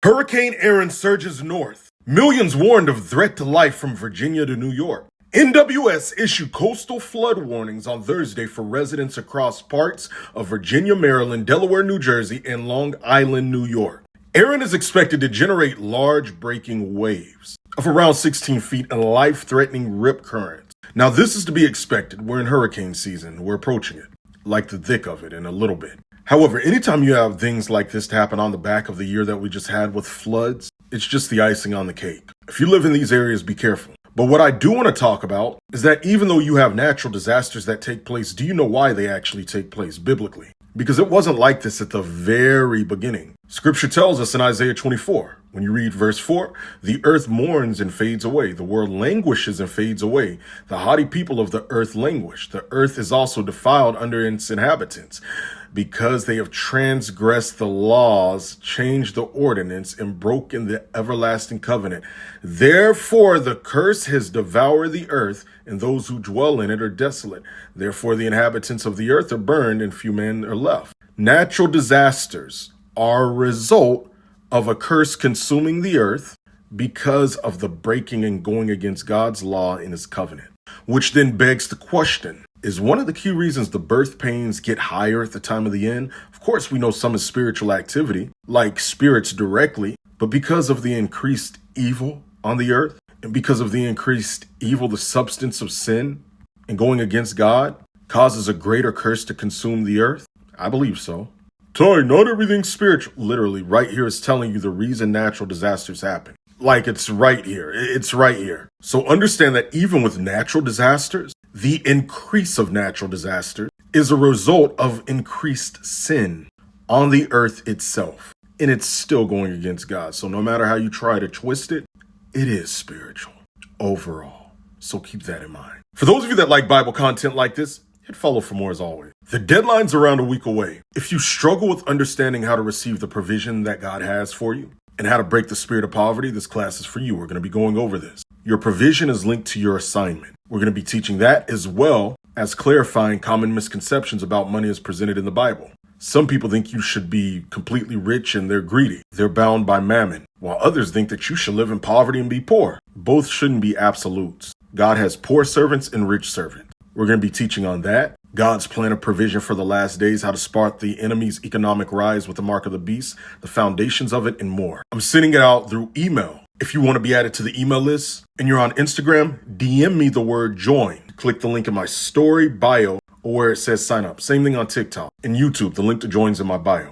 Hurricane Erin surges north. Millions warned of threat to life from Virginia to New York. NWS issued coastal flood warnings on Thursday for residents across parts of Virginia, Maryland, Delaware, New Jersey, and Long Island, New York. Erin is expected to generate large breaking waves of around 16 feet and life-threatening rip currents. Now, this is to be expected. We're in hurricane season. We're approaching it, like the thick of it in a little bit. However, anytime you have things like this to happen on the back of the year that we just had with floods, it's just the icing on the cake. If you live in these areas, be careful. But what I do want to talk about is that even though you have natural disasters that take place, do you know why they actually take place biblically? Because it wasn't like this at the very beginning. Scripture tells us in Isaiah 24, when you read verse 4, the earth mourns and fades away. The world languishes and fades away. The haughty people of the earth languish. The earth is also defiled under its inhabitants, because they have transgressed the laws, changed the ordinance, and broken the everlasting covenant. Therefore, the curse has devoured the earth, and those who dwell in it are desolate. Therefore, the inhabitants of the earth are burned, and few men are left. Natural disasters are a result of a curse consuming the earth because of the breaking and going against God's law and his covenant. Which then begs the question, is one of the key reasons the birth pains get higher at the time of the end? Of course, we know some is spiritual activity, like spirits directly, but because of the increased evil on the earth, and because of the increased evil, the substance of sin and going against God causes a greater curse to consume the earth? I believe so. Ty, not everything's spiritual. Literally, right here is telling you the reason natural disasters happen. Like it's right here. It's right here. So understand that even with natural disasters, the increase of natural disasters is a result of increased sin on the earth itself. And it's still going against God. So no matter how you try to twist it, it is spiritual overall. So keep that in mind. For those of you that like Bible content like this, hit follow for more as always. The deadline's around a week away. If you struggle with understanding how to receive the provision that God has for you and how to break the spirit of poverty, this class is for you. We're going to be going over this. Your provision is linked to your assignment. We're going to be teaching that as well as clarifying common misconceptions about money as presented in the Bible. Some people think you should be completely rich and they're greedy. They're bound by mammon, while others think that you should live in poverty and be poor. Both shouldn't be absolutes. God has poor servants and rich servants. We're going to be teaching on that, God's plan of provision for the last days, how to spark the enemy's economic rise with the mark of the beast, the foundations of it, and more. I'm sending it out through email. If you want to be added to the email list and you're on Instagram, DM me the word join. Click the link in my story bio or where it says sign up. Same thing on TikTok and YouTube. The link to join's in my bio.